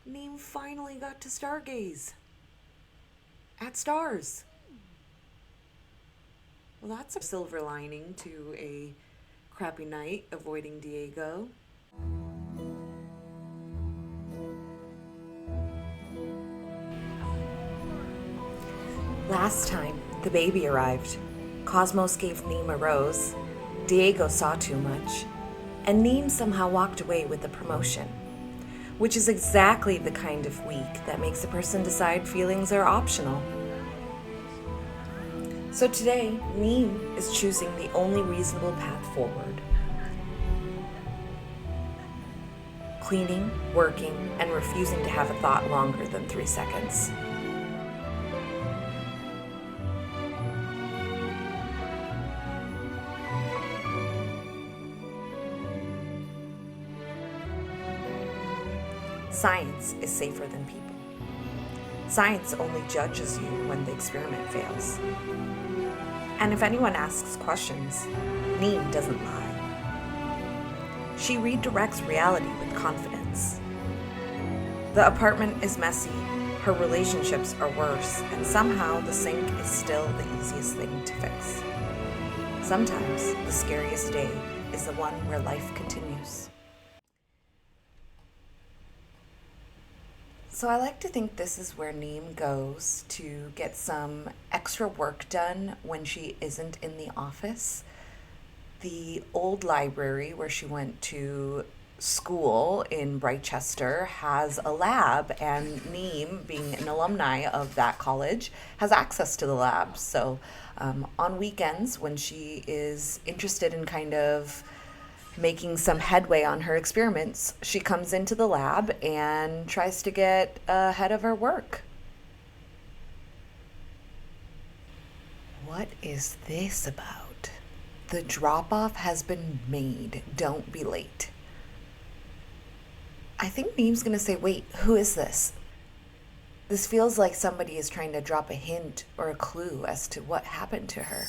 Neem finally got to stargaze at stars. Well, that's a silver lining to a crappy night avoiding Diego. Last time, the baby arrived. Cosmos gave Neem a rose. Diego saw too much. And Neem somehow walked away with the promotion. Which is exactly the kind of week that makes a person decide feelings are optional. So today, Neem is choosing the only reasonable path forward. Cleaning, working, and refusing to have a thought longer than 3 seconds. Science is safer than people. Science only judges you when the experiment fails. And if anyone asks questions, Neem doesn't lie. She redirects reality with confidence. The apartment is messy, her relationships are worse, and somehow the sink is still the easiest thing to fix. Sometimes the scariest day is the one where life continues. So I like to think this is where Neem goes to get some extra work done when she isn't in the office. The old library where she went to school in Britechester has a lab, and Neem, being an alumni of that college, has access to the lab. So on weekends, when she is interested in kind of making some headway on her experiments, she comes into the lab and tries to get ahead of her work. What is this about? The drop-off has been made. Don't be late. I think Neem's gonna say, wait, who is this? This feels like somebody is trying to drop a hint or a clue as to what happened to her.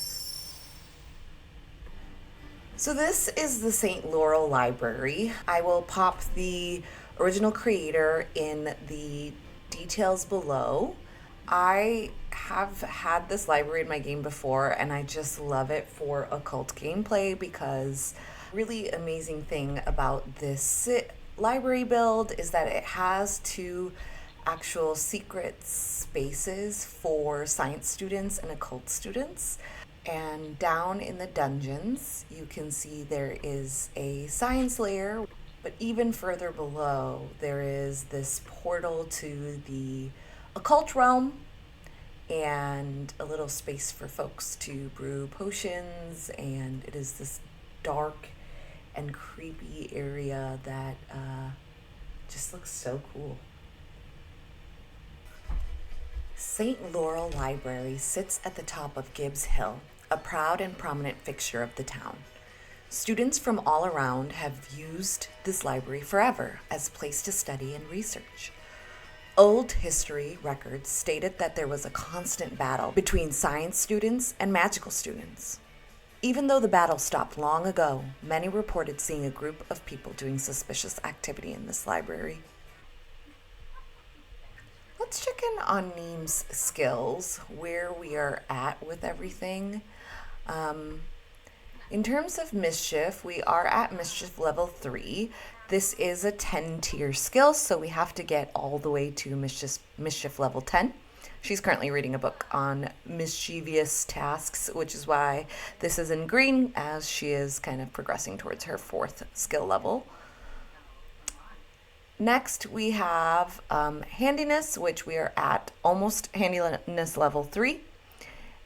So this is the St. Laurel Library. I will pop the original creator in the details below. I have had this library in my game before, and I just love it for occult gameplay because really amazing thing about this library build is that it has 2 actual secret spaces for science students and occult students. And down in the dungeons, you can see there is a science layer, but even further below, there is this portal to the occult realm and a little space for folks to brew potions. And it is this dark and creepy area that just looks so cool. St. Laurel Library sits at the top of Gibbs Hill, a proud and prominent fixture of the town. Students from all around have used this library forever as a place to study and research. Old history records stated that there was a constant battle between science students and magical students. Even though the battle stopped long ago, many reported seeing a group of people doing suspicious activity in this library. Let's check in on Neem's skills, where we are at with everything. In terms of mischief, we are at mischief level 3. This is a 10-tier skill, so we have to get all the way to mischief level 10. She's currently reading a book on mischievous tasks, which is why this is in green, as she is kind of progressing towards her 4th skill level. Next, we have handiness, which we are at almost handiness level 3.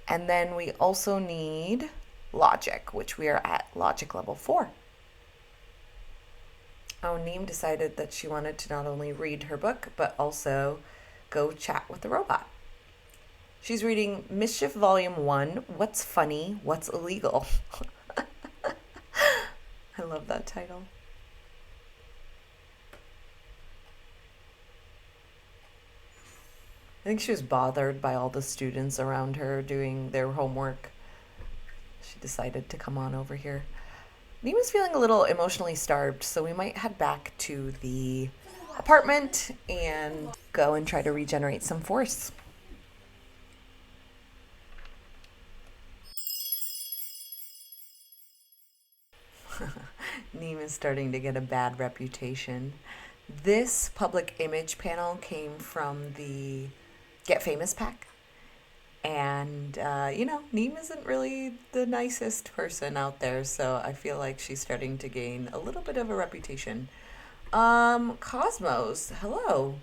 And then we also need logic, which we are at logic level 4. Oh, Neem decided that she wanted to not only read her book, but also go chat with the robot. She's reading Mischief Volume 1, What's Funny, What's Illegal. I love that title. I think she was bothered by all the students around her doing their homework. She decided to come on over here. Neem is feeling a little emotionally starved, so we might head back to the apartment and go and try to regenerate some force. Neem is starting to get a bad reputation. This public image panel came from the Get Famous pack. And, Neem isn't really the nicest person out there, so I feel like she's starting to gain a little bit of a reputation. Cosmos, hello.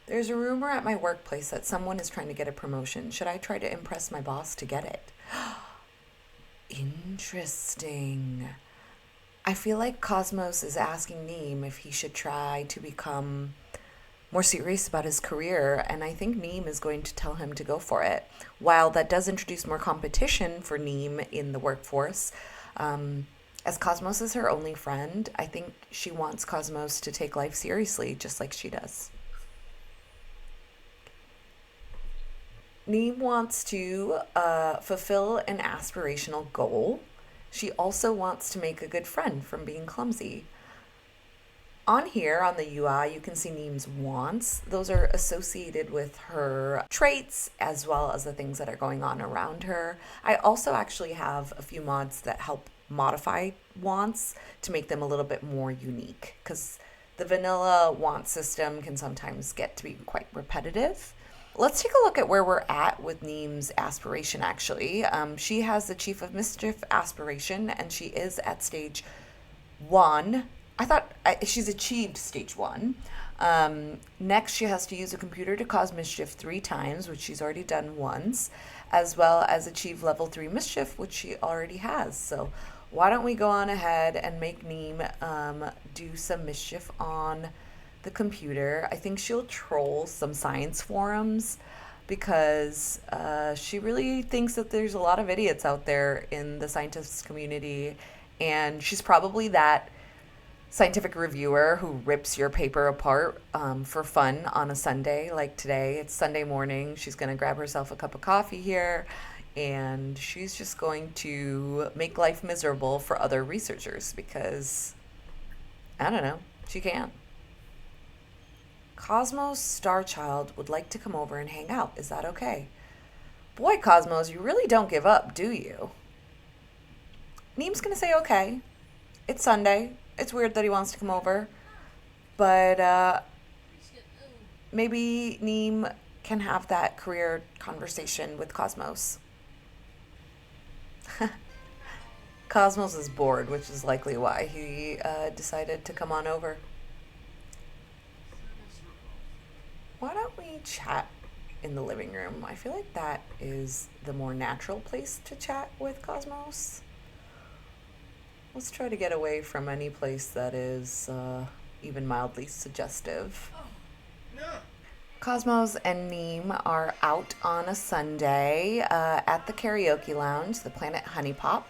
There's a rumor at my workplace that someone is trying to get a promotion. Should I try to impress my boss to get it? Interesting. I feel like Cosmos is asking Neem if he should try to become more serious about his career, and I think Neem is going to tell him to go for it. While that does introduce more competition for Neem in the workforce, as Cosmos is her only friend, I think she wants Cosmos to take life seriously, just like she does. Neem wants to fulfill an aspirational goal. She also wants to make a good friend from being clumsy. On here, on the UI, you can see Neem's wants. Those are associated with her traits as well as the things that are going on around her. I also actually have a few mods that help modify wants to make them a little bit more unique, because the vanilla want system can sometimes get to be quite repetitive. Let's take a look at where we're at with Neem's aspiration, actually. She has the Chief of Mischief aspiration, and she is at stage 1. She's achieved stage 1. Next, she has to use a computer to cause mischief 3 times, which she's already done once, as well as achieve level 3 mischief, which she already has. So why don't we go on ahead and make Neem do some mischief on the computer. I think she'll troll some science forums because she really thinks that there's a lot of idiots out there in the scientists community, and she's probably that scientific reviewer who rips your paper apart for fun on a Sunday. Like today, it's Sunday morning. She's going to grab herself a cup of coffee here, and she's just going to make life miserable for other researchers because, I don't know, she can. Cosmos Starchild would like to come over and hang out. Is that okay? Boy, Cosmos, you really don't give up, do you? Neem's going to say okay. It's Sunday. It's weird that he wants to come over. But maybe Neem can have that career conversation with Cosmos. Cosmos is bored, which is likely why he decided to come on over. Why don't we chat in the living room? I feel like that is the more natural place to chat with Cosmos. Let's try to get away from any place that is even mildly suggestive. Cosmos and Neem are out on a Sunday at the karaoke lounge, the Planet Honey Pop.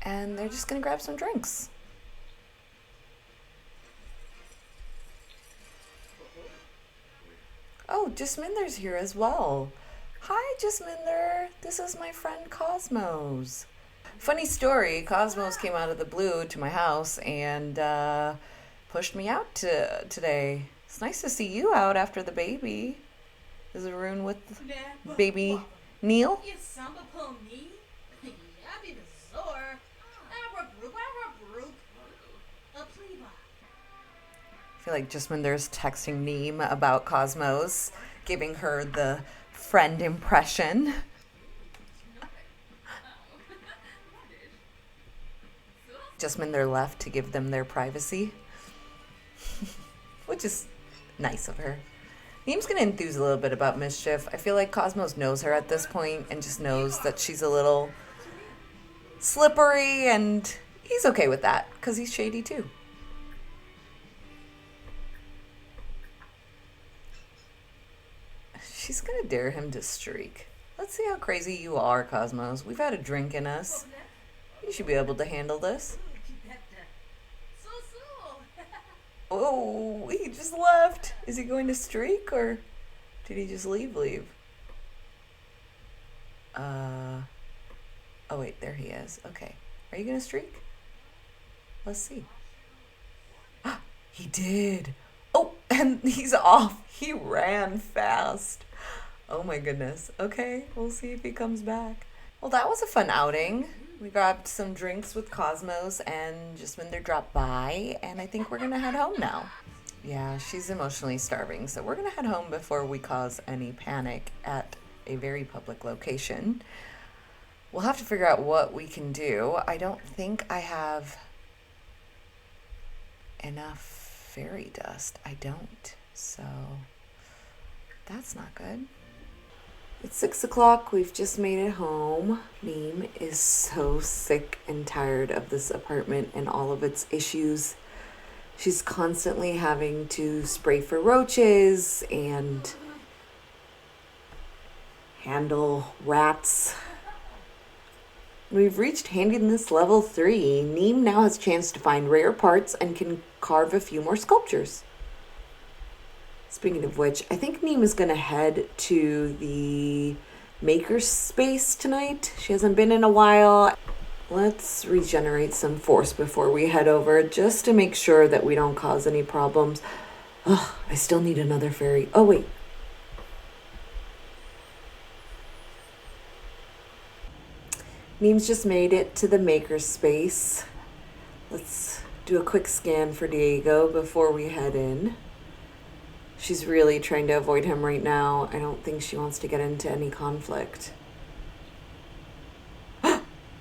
And they're just going to grab some drinks. Oh, Jasminder's here as well. Hi, Jasminder. This is my friend Cosmos. Funny story, Cosmos came out of the blue to my house and pushed me out today. It's nice to see you out after the baby. Is Arun with baby Neil? I feel like Jasminder's texting Neem about Cosmos, giving her the friend impression. Jasminder left to give them their privacy, which is nice of her. Neem's going to enthuse a little bit about mischief. I feel like Cosmos knows her at this point and just knows that she's a little slippery, and he's okay with that because he's shady too. She's going to dare him to streak. Let's see how crazy you are, Cosmos. We've had a drink in us. You should be able to handle this. Oh, he just left. Is he going to streak or did he just leave? Oh wait, there he is. Okay. Are you going to streak? Let's see. He did. Oh, and he's off. He ran fast. Oh my goodness. Okay, we'll see if he comes back. Well, that was a fun outing. We grabbed some drinks with Cosmos and Jasminder dropped by, and I think we're gonna head home now. Yeah, she's emotionally starving, so we're gonna head home before we cause any panic at a very public location. We'll have to figure out what we can do. I don't think I have enough fairy dust. I don't, so that's not good. It's 6 o'clock. We've just made it home. Neem is so sick and tired of this apartment and all of its issues. She's constantly having to spray for roaches and handle rats. We've reached handiness level 3. Neem now has a chance to find rare parts and can carve a few more sculptures. Speaking of which, I think Neem is going to head to the maker space tonight. She hasn't been in a while. Let's regenerate some force before we head over, just to make sure that we don't cause any problems. Ugh, I still need another fairy. Oh, wait. Neem's just made it to the maker space. Let's do a quick scan for Diego before we head in. She's really trying to avoid him right now. I don't think she wants to get into any conflict.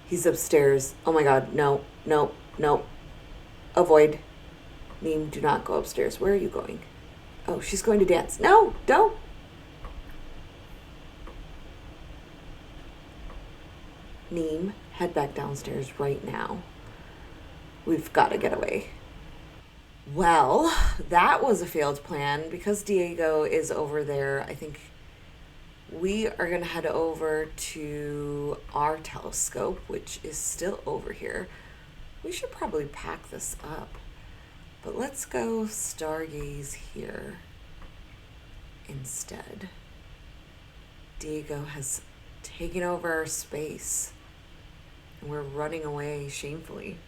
He's upstairs. Oh my god, no, no, no. Avoid. Neem, do not go upstairs. Where are you going? Oh, she's going to dance. No, don't. Neem, head back downstairs right now. We've got to get away. Well, that was a failed plan. Because Diego is over there, I think we are going to head over to our telescope, which is still over here. We should probably pack this up. But let's go stargaze here instead. Diego has taken over our space, and we're running away shamefully.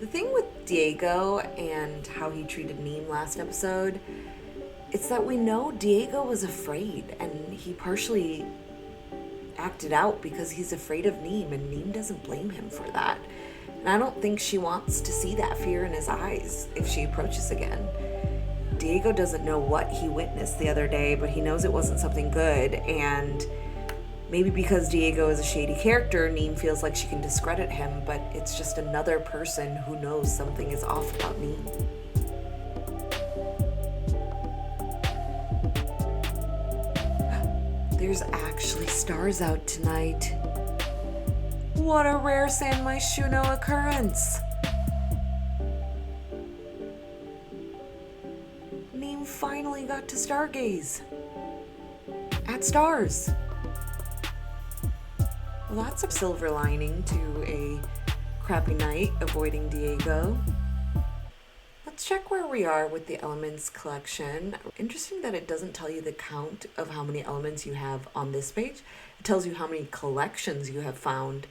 The thing with Diego and how he treated Neem last episode, it's that we know Diego was afraid, and he partially acted out because he's afraid of Neem, and Neem doesn't blame him for that. And I don't think she wants to see that fear in his eyes if she approaches again. Diego doesn't know what he witnessed the other day, but he knows it wasn't something good, and maybe because Diego is a shady character, Neem feels like she can discredit him, but it's just another person who knows something is off about Neem. There's actually stars out tonight. What a rare San Myshuno occurrence! Neem finally got to stargaze at stars. Well, that's a silver lining to a crappy night avoiding Diego. Let's check where we are with the elements collection. Interesting that it doesn't tell you the count of how many elements you have on this page. It tells you how many collections you have found,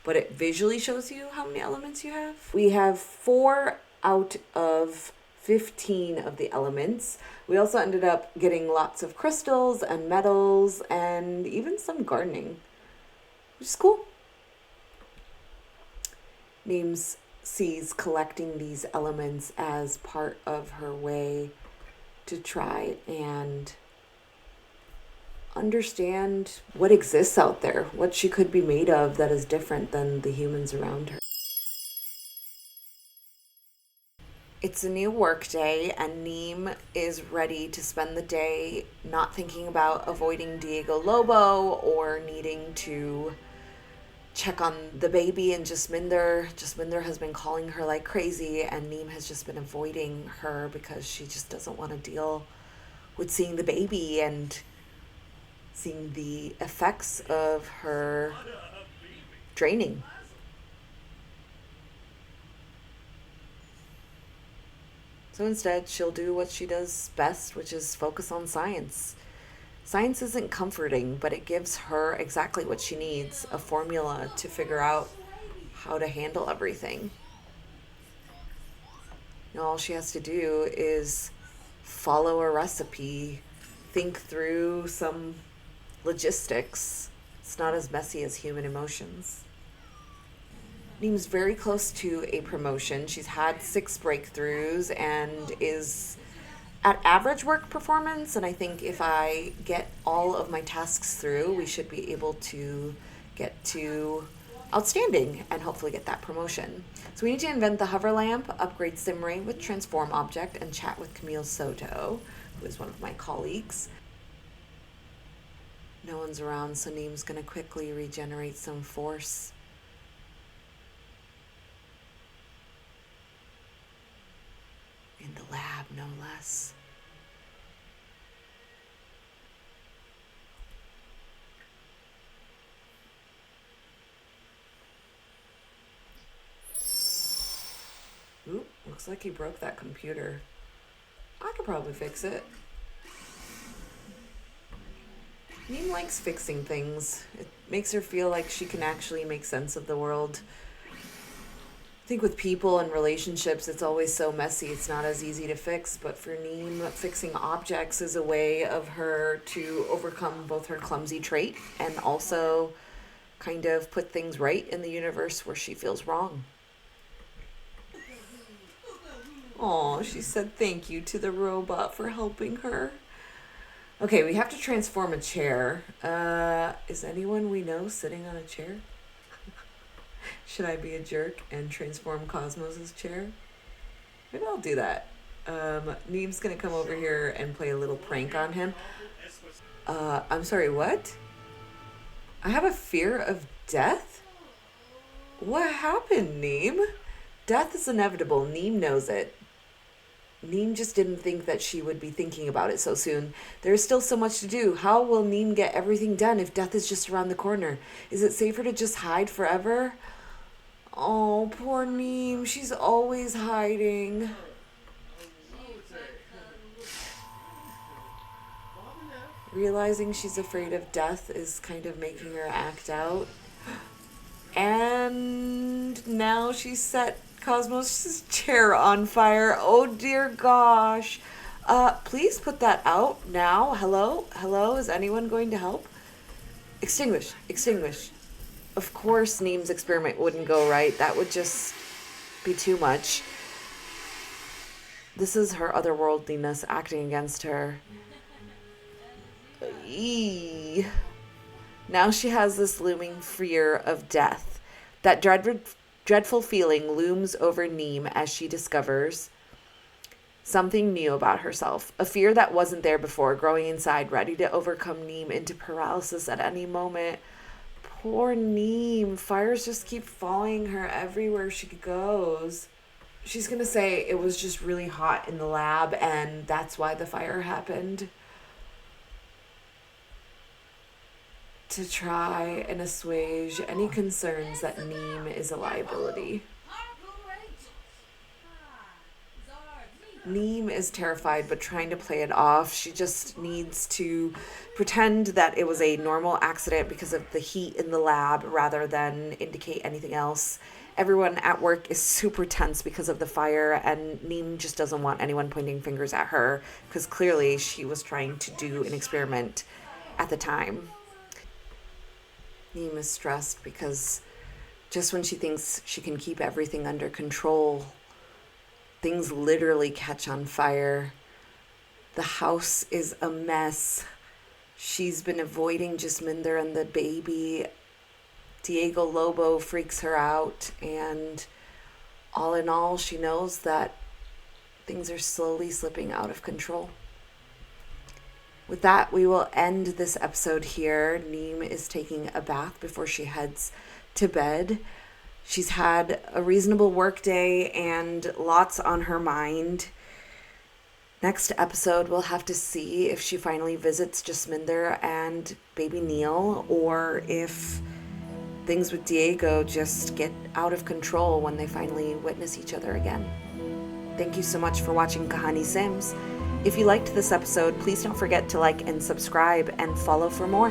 but it visually shows you how many elements you have. We have 4 out of 15 of the elements. We also ended up getting lots of crystals and metals and even some gardening, which is cool. Neem sees collecting these elements as part of her way to try and understand what exists out there, what she could be made of that is different than the humans around her. It's a new work day, and Neem is ready to spend the day not thinking about avoiding Diego Lobo or needing to check on the baby and Jasminder. Jasminder has been calling her like crazy, and Neem has just been avoiding her because she just doesn't want to deal with seeing the baby and seeing the effects of her draining. So instead, she'll do what she does best, which is focus on science. Science isn't comforting, but it gives her exactly what she needs, a formula to figure out how to handle everything. All she has to do is follow a recipe, think through some logistics. It's not as messy as human emotions. Neem's very close to a promotion. She's had 6 breakthroughs and is at average work performance. And I think if I get all of my tasks through, we should be able to get to outstanding and hopefully get that promotion. So we need to invent the hover lamp, upgrade Simray with transform object, and chat with Camille Soto, who is one of my colleagues. No one's around, so Neem's gonna quickly regenerate some force. In the lab, no less. Ooh, looks like he broke that computer. I could probably fix it. Neem likes fixing things. It makes her feel like she can actually make sense of the world. I think with people and relationships, it's always so messy. It's not as easy to fix. But for Neem, fixing objects is a way of her to overcome both her clumsy trait and also kind of put things right in the universe where she feels wrong. Oh, she said thank you to the robot for helping her. Okay, we have to transform a chair. Is anyone we know sitting on a chair? Should I be a jerk and transform Cosmos' chair? Maybe I'll do that. Neem's gonna come over here and play a little prank on him. I'm sorry, what? I have a fear of death? What happened, Neem? Death is inevitable. Neem knows it. Neem just didn't think that she would be thinking about it so soon. There is still so much to do. How will Neem get everything done if death is just around the corner? Is it safer to just hide forever? Oh, poor Neem. She's always hiding. Realizing she's afraid of death is kind of making her act out. And now she's set Cosmos' chair on fire. Oh dear gosh. Please put that out now. Hello? Hello? Is anyone going to help? Extinguish. Extinguish. Of course Neem's experiment wouldn't go right. That would just be too much. This is her otherworldliness acting against her. Eee. Now she has this looming fear of death. That dreadful feeling looms over Neem as she discovers something new about herself. A fear that wasn't there before, growing inside, ready to overcome Neem into paralysis at any moment. Poor Neem. Fires just keep following her everywhere she goes. She's gonna say it was just really hot in the lab and that's why the fire happened. To try and assuage any concerns that Neem is a liability. Neem is terrified but trying to play it off. She just needs to pretend that it was a normal accident because of the heat in the lab rather than indicate anything else. Everyone at work is super tense because of the fire, and Neem just doesn't want anyone pointing fingers at her because clearly she was trying to do an experiment at the time. Neem is stressed because just when she thinks she can keep everything under control, things literally catch on fire. The house is a mess. She's been avoiding Jasminder and the baby. Diego Lobo freaks her out, and all in all, she knows that things are slowly slipping out of control. With that, we will end this episode here. Neem is taking a bath before she heads to bed. She's had a reasonable work day and lots on her mind. Next episode, we'll have to see if she finally visits Jasminder and baby Neil, or if things with Diego just get out of control when they finally witness each other again. Thank you so much for watching Kahani Sims. If you liked this episode, please don't forget to like and subscribe and follow for more.